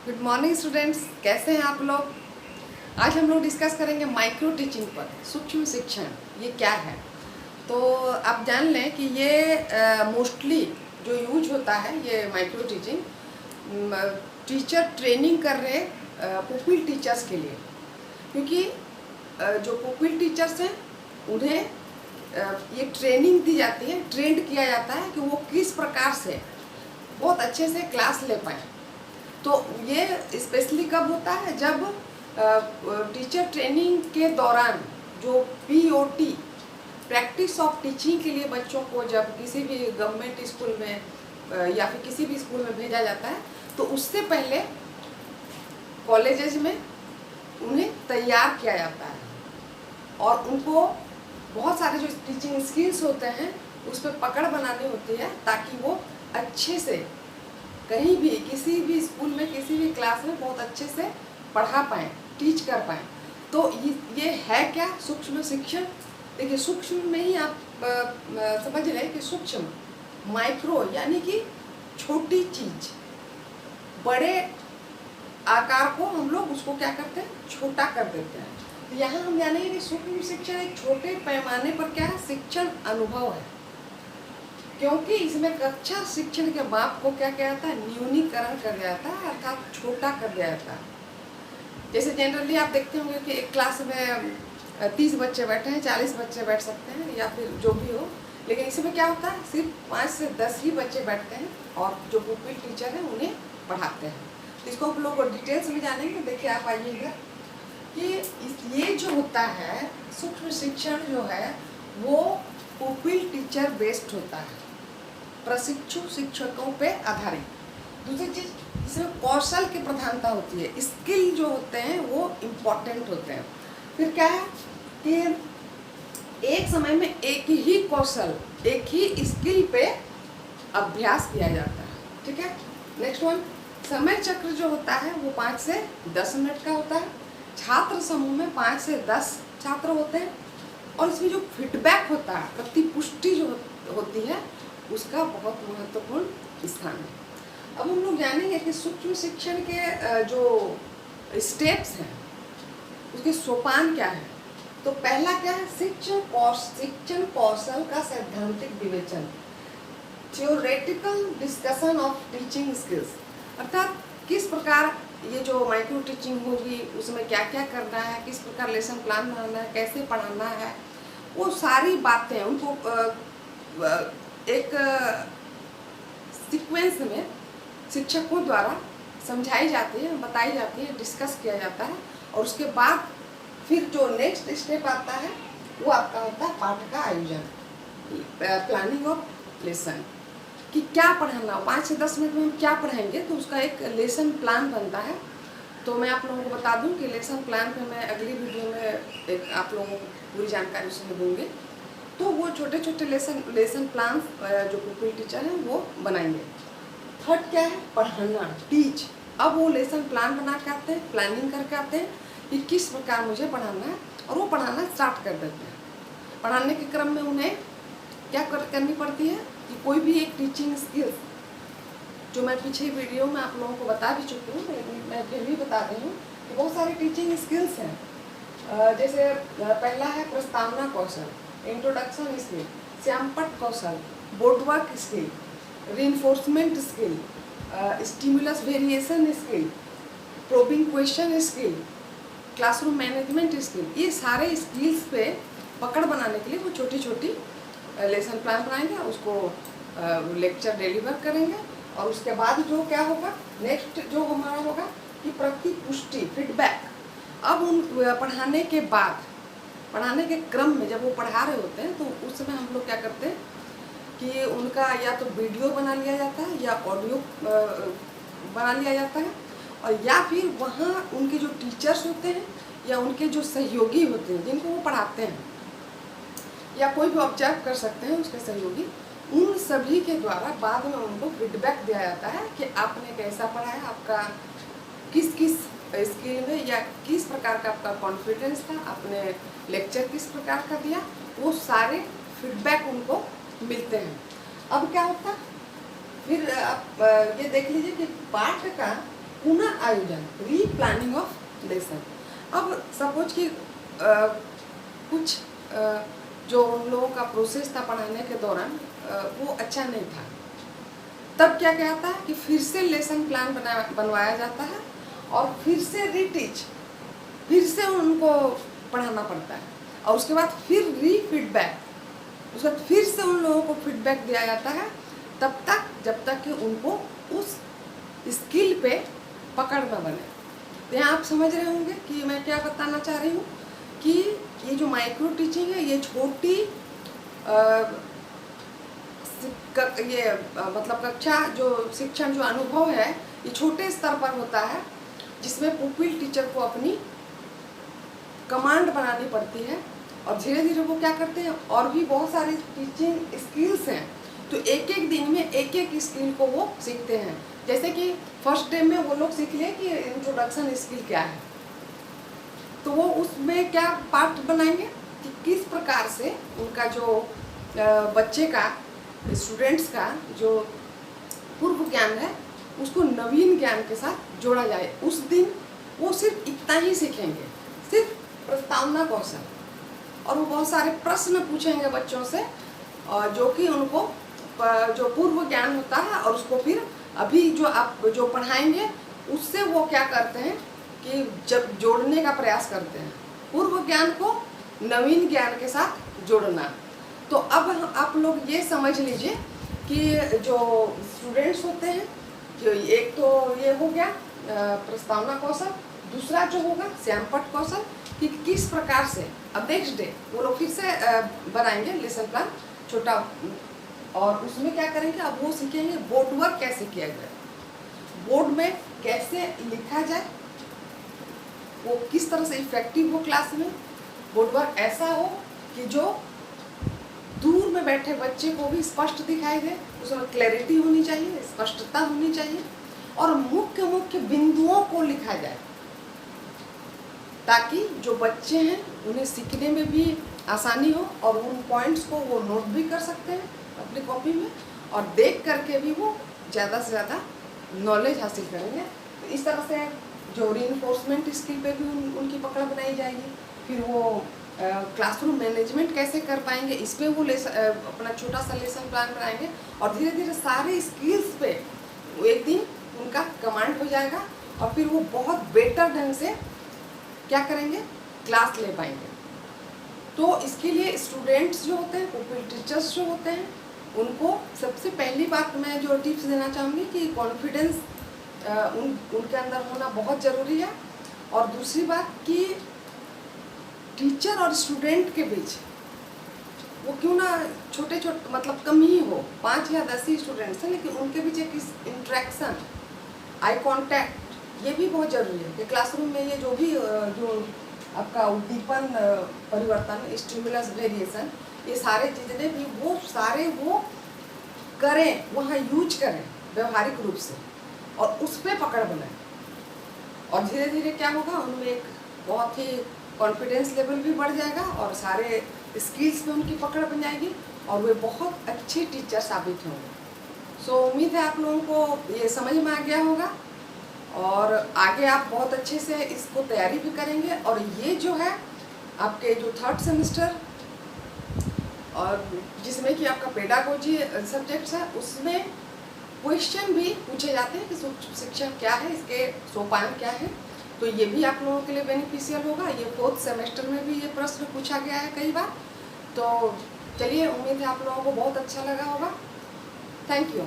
Good morning students, कैसे हैं आप लोग। आज हम लोग डिस्कस करेंगे माइक्रो टीचिंग पर, सूक्ष्म शिक्षण ये क्या है। तो आप जान लें कि ये मोस्टली जो यूज होता है ये माइक्रो टीचिंग टीचर ट्रेनिंग कर रहे पुपिल टीचर्स के लिए, क्योंकि जो पुपिल टीचर्स हैं उन्हें ये ट्रेनिंग दी जाती है, ट्रेंड किया जाता है कि वो किस प्रकार से बहुत अच्छे से क्लास ले पाएँ। तो ये स्पेशली कब होता है, जब टीचर ट्रेनिंग के दौरान जो POT प्रैक्टिस ऑफ टीचिंग के लिए बच्चों को जब किसी भी गवर्नमेंट स्कूल में या फिर किसी भी स्कूल में भेजा जाता है, तो उससे पहले कॉलेजेस में उन्हें तैयार किया जाता है और उनको बहुत सारे जो टीचिंग स्किल्स होते हैं उस पर पकड़ बनानी होती है, ताकि वो अच्छे से कहीं भी किसी भी स्कूल में किसी भी क्लास में बहुत अच्छे से पढ़ा पाएँ, टीच कर पाएँ। तो ये है क्या सूक्ष्म शिक्षण। देखिए, सूक्ष्म में ही आप समझ लें कि सूक्ष्म माइक्रो यानी कि छोटी चीज, बड़े आकार को हम लोग उसको क्या करते हैं, छोटा कर देते हैं। तो यहाँ हम जानेंगे कि सूक्ष्म शिक्षण एक छोटे पैमाने पर क्या है, शिक्षण अनुभव है, क्योंकि इसमें कक्षा शिक्षण के माप को क्या किया जाता है, न्यूनीकरण कर दिया जाता है, अर्थात छोटा कर दिया जाता है। जैसे जनरली आप देखते होंगे कि एक क्लास में 30 बच्चे बैठे हैं, 40 बच्चे बैठ सकते हैं या फिर जो भी हो, लेकिन इसमें क्या होता है, सिर्फ 5 से 10 ही बच्चे बैठते हैं और जो पुपिल टीचर हैं उन्हें पढ़ाते हैं। तो इसको हम लोग डिटेल्स में जानेंगे। देखिए, आप आइएगा कि ये जो होता है सूक्ष्म शिक्षण जो है वो पुपिल टीचर बेस्ड होता है, प्रशिक्षु शिक्षकों पे आधारित। दूसरी चीज, इसमें कौशल की प्रधानता होती है, स्किल जो होते हैं वो इम्पोर्टेंट होते हैं। फिर क्या है कि एक समय में एक ही कौशल, एक ही स्किल पे अभ्यास किया जाता है। ठीक है। नेक्स्ट वन, समय चक्र जो होता है वो 5 से 10 मिनट का होता है। छात्र समूह में 5 से 10 छात्र होते हैं और इसमें जो फीडबैक होता है, प्रतिपुष्टि जो होती है, उसका बहुत महत्वपूर्ण स्थान है। अब हम लोग जानेंगे कि सूक्ष्म शिक्षण के जो स्टेप्स हैं उसके सोपान क्या है। तो पहला क्या है, शिक्षण कौशल का सैद्धांतिक विवेचन, theoretical discussion of teaching skills, अर्थात किस प्रकार ये जो माइक्रो टीचिंग होगी उसमें क्या क्या करना है, किस प्रकार लेसन प्लान बनाना है, कैसे पढ़ाना है, वो सारी बातें उनको एक सीक्वेंस में शिक्षकों द्वारा समझाई जाती है, बताई जाती है, डिस्कस किया जाता है। और उसके बाद फिर जो नेक्स्ट स्टेप आता है वो आपका होता है पाठ का आयोजन, प्लानिंग ऑफ लेसन, कि क्या पढ़ाना हो, 5 से 10 मिनट में हम क्या पढ़ाएंगे, तो उसका एक लेसन प्लान बनता है। तो मैं आप लोगों को बता दूं कि लेसन प्लान पे मैं अगली वीडियो में एक आप लोगों को पूरी जानकारी उसमें दूंगी। तो वो छोटे छोटे लेसन प्लान जो पुपिल टीचर हैं वो बनाएंगे। थर्ड क्या है, पढ़ाना, टीच। अब वो लेसन प्लान बना के आते हैं, प्लानिंग करके आते हैं कि किस प्रकार मुझे पढ़ाना है, और वो पढ़ाना स्टार्ट कर देते हैं। पढ़ाने के क्रम में उन्हें क्या करनी पड़ती है कि कोई भी एक टीचिंग स्किल्स, जो मैं पीछे वीडियो में आप लोगों को बता भी चुकी हूँ, लेकिन मैं फिर भी बता रही हूँ कि बहुत सारे टीचिंग स्किल्स हैं। जैसे पहला है प्रस्तावना कौशल, इंट्रोडक्शन स्किल, श्यामपट्ट कौशल, board work skill, reinforcement skill, stimulus variation skill, probing question skill, classroom management skill. ये सारे स्किल्स पे पकड़ बनाने के लिए वो छोटी छोटी लेसन प्लान बनाएंगे, उसको लेक्चर डिलीवर करेंगे। और उसके बाद जो क्या होगा, नेक्स्ट जो हमारा होगा कि प्रतिपुष्टि, फीडबैक। अब उन पढ़ाने के बाद, पढ़ाने के क्रम में जब वो पढ़ा रहे होते हैं तो उस समय हम लोग क्या करते हैं कि उनका या तो वीडियो बना लिया जाता है या ऑडियो बना लिया जाता है, और या फिर वहाँ उनके जो टीचर्स होते हैं या उनके जो सहयोगी होते हैं जिनको वो पढ़ाते हैं, या कोई भी ऑब्जर्व कर सकते हैं उसके सहयोगी, उन सभी के द्वारा बाद में उनको फीडबैक दिया जाता है कि आपने कैसा पढ़ाया, आपका किस किस स्किल में या किस प्रकार का आपका कॉन्फिडेंस था, आपने लेक्चर किस प्रकार का दिया, वो सारे फीडबैक उनको मिलते हैं। अब क्या होता है, फिर आप ये देख लीजिए कि पाठ का पुनः आयोजन, रीप्लानिंग ऑफ लेसन। अब सपोज कि कुछ जो उन लोगों का प्रोसेस था पढ़ाने के दौरान वो अच्छा नहीं था, तब क्या कहता है कि फिर से लेसन प्लान बनवाया जाता है और फिर से रीटीच, फिर से उनको पढ़ाना पड़ता है और उसके बाद फिर फीडबैक, उसके बाद फिर से उन लोगों को फीडबैक दिया जाता है तब तक जब तक कि उनको उस स्किल पे पकड़ न बने। तो यहाँ आप समझ रहे होंगे कि मैं क्या बताना चाह रही हूँ कि ये जो माइक्रो टीचिंग है ये छोटी मतलब कक्षा जो शिक्षण जो अनुभव है ये छोटे स्तर पर होता है, जिसमें पुपिल टीचर को अपनी कमांड बनानी पड़ती है और धीरे धीरे वो क्या करते हैं और भी बहुत सारे टीचिंग स्किल्स हैं, तो एक एक दिन में एक एक स्किल को वो सीखते हैं। जैसे कि फर्स्ट डे में वो लोग सीख लें कि इंट्रोडक्शन स्किल क्या है, तो वो उसमें क्या पार्ट बनाएंगे कि किस प्रकार से उनका जो बच्चे का स्टूडेंट्स का जो पूर्व ज्ञान है उसको नवीन ज्ञान के साथ जोड़ा जाए। उस दिन वो सिर्फ इतना ही सीखेंगे, सिर्फ प्रस्तावना कौशल, और वो बहुत सारे प्रश्न पूछेंगे बच्चों से और जो कि उनको जो पूर्व ज्ञान होता है और उसको फिर अभी जो आप जो पढ़ाएंगे उससे वो क्या करते हैं कि जब जोड़ने का प्रयास करते हैं, पूर्व ज्ञान को नवीन ज्ञान के साथ जोड़ना। तो अब आप लोग ये समझ लीजिए कि जो स्टूडेंट्स होते हैं, जो एक तो ये हो गया प्रस्तावना कौशल, दूसरा जो होगा श्यामपट्ट कौशल कि किस प्रकार से अब नेक्स्ट डे वो लोग फिर से बनाएंगे लेसन प्लान छोटा, और उसमें क्या करेंगे अब वो सीखेंगे बोर्ड वर्क कैसे किया जाए, बोर्ड में कैसे लिखा जाए, वो किस तरह से इफेक्टिव हो क्लास में, बोर्ड वर्क ऐसा हो कि जो दूर में बैठे बच्चे को भी स्पष्ट दिखाई दे, उसमें क्लैरिटी होनी चाहिए, स्पष्टता होनी चाहिए और मुख्य मुख्य बिंदुओं को लिखा जाए ताकि जो बच्चे हैं उन्हें सीखने में भी आसानी हो और उन पॉइंट्स को वो नोट भी कर सकते हैं अपनी कॉपी में और देख करके भी वो ज़्यादा से ज़्यादा नॉलेज हासिल करेंगे। तो इस तरह से जो रीइंफोर्समेंट स्किल पे भी उनकी पकड़ बनाई जाएगी। फिर वो क्लासरूम मैनेजमेंट कैसे कर पाएंगे इस पे वो अपना छोटा सा लेसन प्लान बनाएंगे और धीरे धीरे सारे स्किल्स पे एक दिन उनका कमांड हो जाएगा और फिर वो बहुत बेटर ढंग से क्या करेंगे क्लास ले पाएंगे। तो इसके लिए स्टूडेंट्स जो होते हैं, पुपिल टीचर्स जो होते हैं, उनको सबसे पहली बात मैं जो टिप्स देना चाहूँगी कि कॉन्फिडेंस उनके अंदर होना बहुत ज़रूरी है। और दूसरी बात कि टीचर और स्टूडेंट के बीच वो क्यों ना छोटे छोटे मतलब कम ही हो, 5 या 10 ही स्टूडेंट्स हैं, लेकिन उनके बीच एक इंट्रैक्शन, आई कांटेक्ट, ये भी बहुत ज़रूरी है कि क्लासरूम में ये जो भी जो आपका उद्दीपन परिवर्तन स्टिमुलस वेरिएशन ये सारे चीज़ें भी वो सारे वो करें, वहाँ यूज करें व्यवहारिक रूप से और उस पर पकड़ बनाएं और धीरे धीरे क्या होगा उनमें एक बहुत ही कॉन्फिडेंस लेवल भी बढ़ जाएगा और सारे स्किल्स पे उनकी पकड़ बन जाएगी और वे बहुत अच्छे टीचर साबित होंगे। सो उम्मीद है आप लोगों को ये समझ में आ गया होगा और आगे आप बहुत अच्छे से इसको तैयारी भी करेंगे। और ये जो है आपके जो 3rd सेमेस्टर और जिसमें कि आपका पेडागोजी सब्जेक्ट्स है उसमें क्वेश्चन भी पूछे जाते हैं कि सूक्ष्म शिक्षण क्या है, इसके सोपान क्या है, तो ये भी आप लोगों के लिए बेनिफिशियल होगा। ये 4th सेमेस्टर में भी ये प्रश्न पूछा गया है कई बार। तो चलिए, उम्मीद है आप लोगों को बहुत अच्छा लगा होगा। Thank you.